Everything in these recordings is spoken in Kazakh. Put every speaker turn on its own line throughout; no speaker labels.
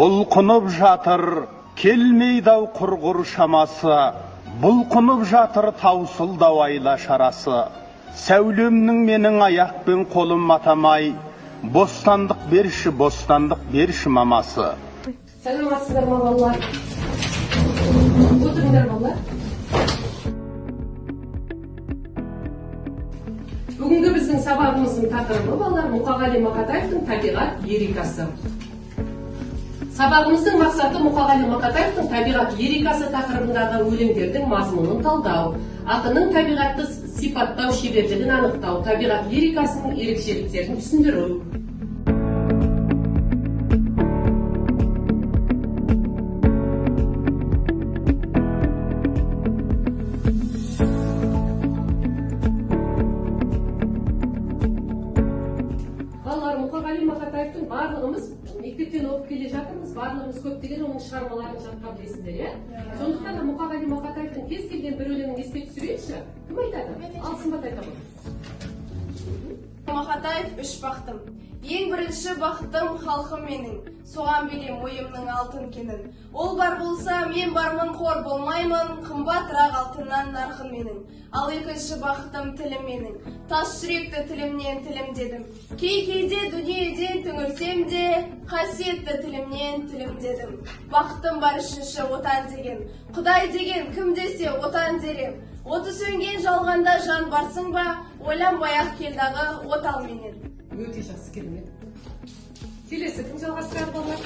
Бұлқынып жатыр, келмейді-ау құрғыр шамасы, бұлқынып жатыр таусылдау айла шарасы. Сәулемнің менің аяқ пен қолым атамай, бостандық берші мамасы.
Сәлеметсіздер ме балалар? Отырыңдар балалар. Бүгінгі біздің сабағымыздың тақырыбы балалар Мұқағали Мақатаевтың табиғат лирикасы. Сабағымыздың мақсаты Мұқағали Мақатаевтың табиғат лирикасы тақырыбындағы өлеңдердің мазмұнын талдау, ақынның табиғатты сипаттау шеберлігін анықтау, табиғат лирикасының ерекшеліктерін түсіндіру. Мұқағали Мақатаевтың барлығымыз мектептен оқып келе жатырмыз, барлығымыз көптеген оның шығармаларын жатқа білесіздер, иә? Сондықтан да Мұқағали Мақатаевтың кез келген бір өлеңін еске түсірейікші. Кім айтады? Ал Сымбат айтады.
Мақатаев үш бақтым. Ең бірінші бақытым халқым менің, соған берем ойымның алтын кенін. Ол бар болса, мен бармын, қор болмаймын, қымбатырақ алтыннан нарқын менің. Ал екінші бақытым тілім менің, тас жүректі тілімнен тілімдедім. Кей-кейде дүниеден түңілсем де, қасиетті тілімнен тілімдедім. Бақытым бар үшінші отан деген, Құдай деген кім десе отан дерем. Оты сөнген жалғанда жан барсың ба, ойланбай-ақ келдағы отал менен.
Өте жақсы, керемет. Келесі кім жалғастырады балалар?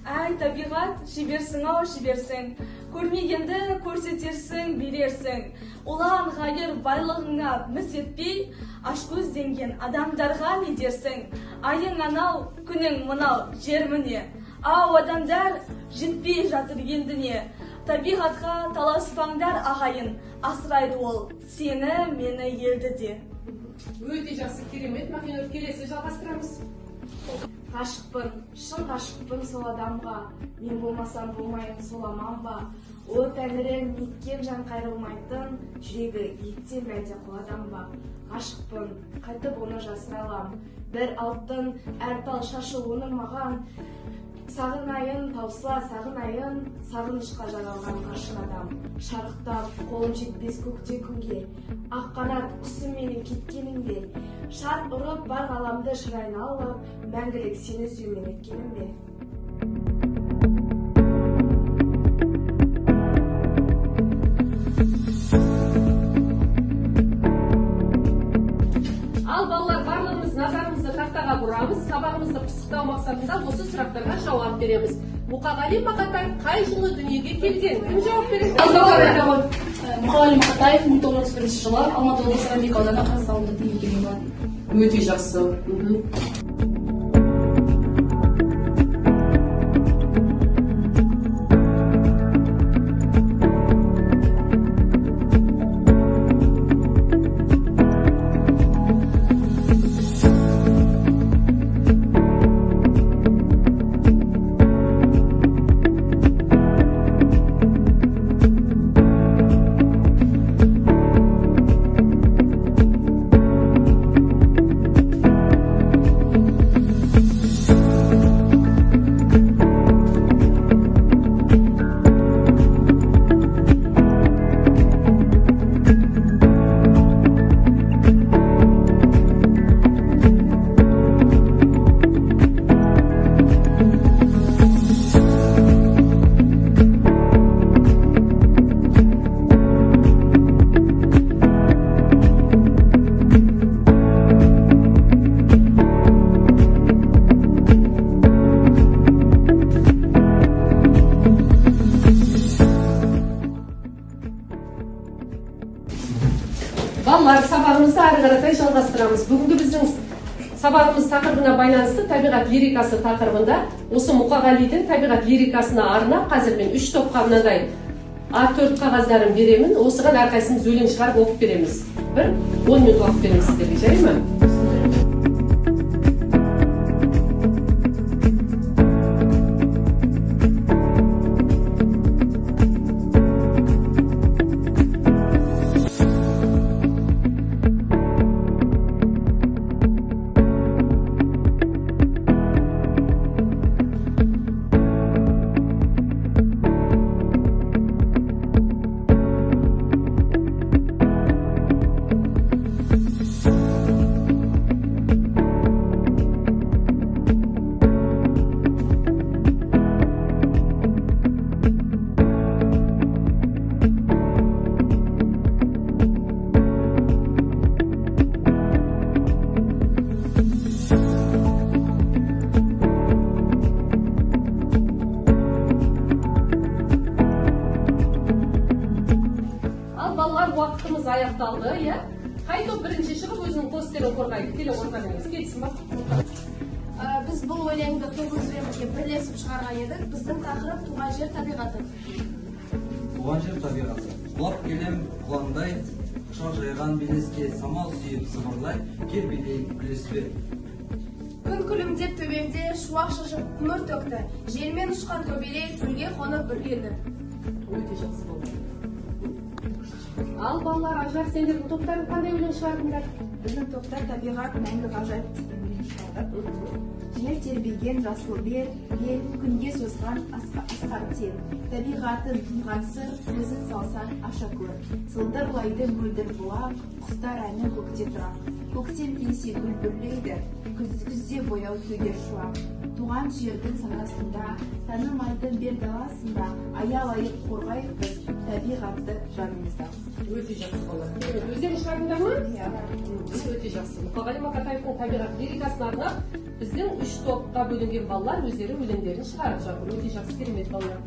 Әй, табиғат, жіберсің-ау, жіберсің. Көрмегенді көрсетерсің, берерсің. Олан ғайыр байлығыңа міс етпей, ашкөзденген адамдарға не дерсің? Айың анау, күнің мынау, жер міне. Ау, адамдар жетпей жатыр елдіне. Табиғатқа таласпаңдар ағайын, асырайды ол сені, мені, елді де.
Өте жақсы, керемет. Махинур, келесі жалғастырамыз.
Ғашықпын, шын ғашықпын сол адамға, мен болмасам болмайын сол аман ба? О тәңірім, неткен жан қайрылмайтын, жүрегі еттен әлде қол адам ба? Ғашықпын, қайтып оны жасыра алам, бір алтын әрпал шашы оның маған. Сағынайын, тауса сағынайын, сағынышқа жаралған ғашық адам. Шарықтап, қолым жетпес көкте күнге, ақ қанат құсым менің кеткеніңде. Шарқ ұрып бар ғаламды шырайын алып, мәңгілік сені сүймен еткенім бе?
Ал балалар, барлығымыз назарымызды тақтаға бұрамыз, сабағымызды пысықтау мақсатында осы сұрақтарға жауап береміз. Мұқағали Мақатаев қай жылы дүниеге келген? Кім жауап береді?
Мұқағали Мақатаев 1931 жылы Алматы облысы Рабик ауданы Қарасай ауылында дүниеге келген.
Өте жақсы. Балалар, сабағымызды ары қаратай жалғастырамыз. Бүгінгі біздің сабағымыз тақырыбына байланысты табиғат лирикасы тақырыбында осы Мұқағалидың табиғат лирикасына арнап қазір мен 3 топқа мынадай A4 қағаздарын беремін. Осыған әрқайсымыз өлең шығарып оқып береміз. 10 минут уақыт береміз сіздерге, жарай ма? жұмысымыз аяқталды, иә? Қай топ бірінші шығып өзінің постерін қорғайды? Келе қорғадыңыз, келсін ба?
Біз бұл өлеңді тоғызбенге бірлесіп шығарған едік. Біздің тақырып туған жер табиғаты.
Туған жер табиғаты. Құлап келем құландай, құшақ жайған белеске, самал сүйіп сыбырлай, кел билейік күлеспе.
Күн күлімдеп төбемде шуақ шашып күмір төкті. Желмен ұшқан көбелек гүлге қонып бүргелді.
Өте жақсы болды. Ал балалар, Ажар, сендердің топтарын қандай өлең шығардыңдар?
Біздің топтар табиғат мәңгі ғажайып деген өлең шығарды. Жер тербеген жасыл ел, күнге созған асқар тел. Табиғатын тұнған сыр, көзін салсаң аша көр. Сылдырлайды мөлдір бұлақ, құстар әні көкте тұрақ. Көктем келсе гүл бүрлейді, күзде бояу төгер шуақ. Туған жердің санасында, танымайтын бер даласында, аялайып қорғайық біз табиғатты жанымызда.
Өте жақсы болады. Өздерің шығардыңдар ма? Өте жақсы. Мұқағали Мақатаевтың табиғат лирикасын арнап, біздің 3 топқа бөлінген балалар өздері өлеңдерін шығарып жатыр. Өте жақсы, керемет балалар.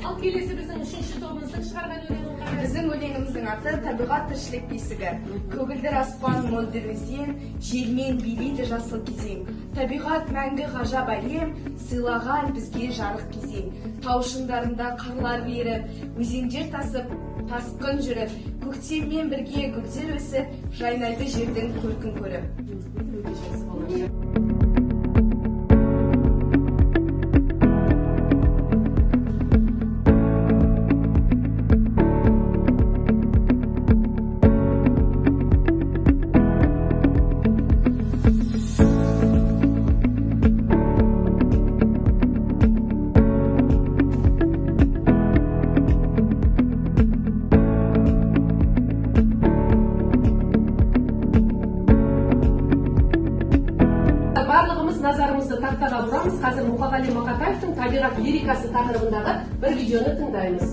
Ал келесі біздің 3-ші тобымыздың шығарған өлеңін қарайық.
Біздің өлеңіміздің аты табиғат тіршілік бесігі. Көгілдір аспан мөлдір өзен, желмен билейді жасыл кезең. Табиғат мәңгі ғажап әлем, сыйлаған бізге жарық кезең. Тау шыңдарында қарлар еріп, өзендер тасып, тасқын жүріп, көктеммен бірге гүлдер өсіп, жайнайды жердің көркін көріп.
Өте жақсы балалар. Барлығымыз назарымызды тақтаға бұрамыз. Қазір Мұқағали Мақатаевтың табиғат лирикасы тақырыбындағы бір видеоны тыңдаймыз.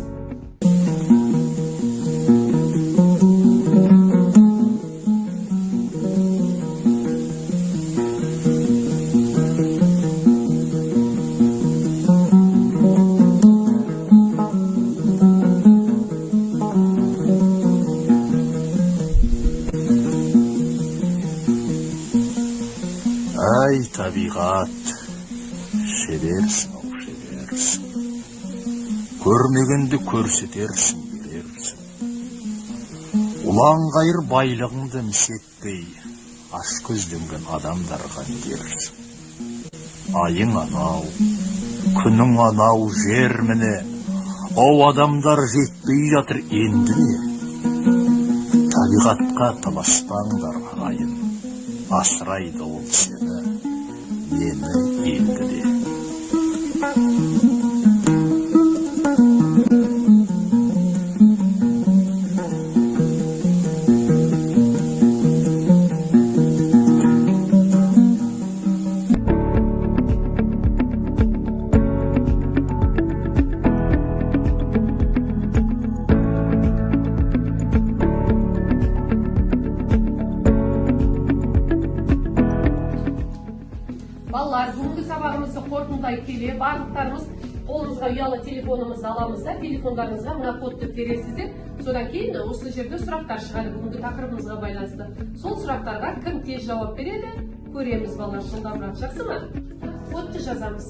Ай, табиғат, шеберсің, шеберсің. Көрмегенді көрсетерсің, берерсің. Ұлан қайыр байлығыңды місетпей, аш көзденген адамдарға берерсің. Айың анау, күнің анау, жер міне, о адамдар жетпей жатыр енді не? Табиғатқа таласпаңдар ағайын. Асырайды ол сені, мені енді де.
Балалар, бүгінгі сабағымызды қорытындай келе, барлықтарымыз қолымызға ұялы телефонымызды аламыз да, телефондарыңызға мына кодты бересіздер. Содан кейін осы жерде сұрақтар шығады бүгінгі тақырыбымызға байланысты. Сол сұрақтарға кім тез жауап береді? Көреміз балалар, жылдамырақ, жақсы ма? Кодты жазамыз.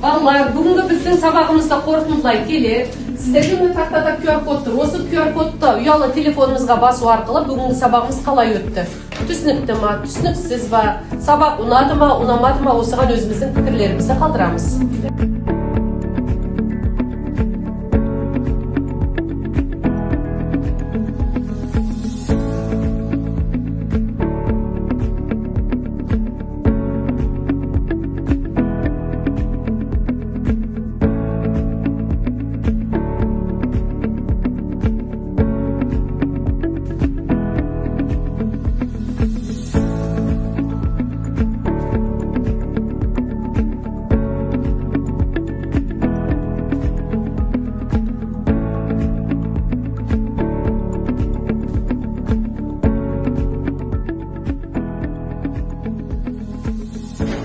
Балалар, бүгінгі біздің сабағымызды қорытындылай келе, сіздерге міне тақтада QR код тұр. Осы QR кодты ұялы телефонымызға басу арқылы бүгінгі сабағымыз қалай өтті? Түсінікті ма, түсініксіз ба, сабақ ұнады ма, ұнамады ма, осыған өзіміздің пікірлерімізді қалдырамыз.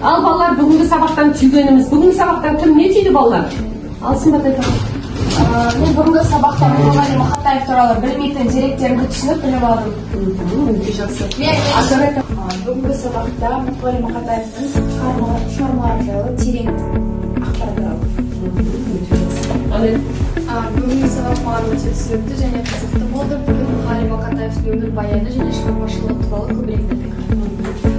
Ал балалар, бүгінгі сабақтан түйгеніміз, бүгінгі сабақтан кім не түйді балалар? Алсын ба тайпа?
Мен бүгінгі сабақта мұғалім Мақатаев туралы білмейтін деректерді түсініп біліп алдым.
Өте жақсы.
Бүгінгі сабақта мұғалім Мақатаевтың шығармалары жайлы терең ақпарат алдым.
Бүгінгі сабақ маған өте түсінікті және қызықты болды. Бүгін мұғалім Мақатаевтың өмірбаяны және шығармашылығы туралы көбірек білдік.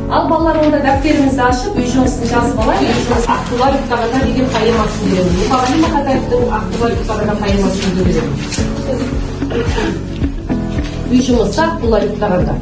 Ал балалар, онда дәптерімізді ашып, үй жұмысын жазып алайық. Үй жұмыс Ақтұла Юктағада деген поэмасын беремін. Мұғалім Мақатаевтың Ақтұла Юктағада поэмасын беремін. Үй жұмысы Ақтұла Юктағада.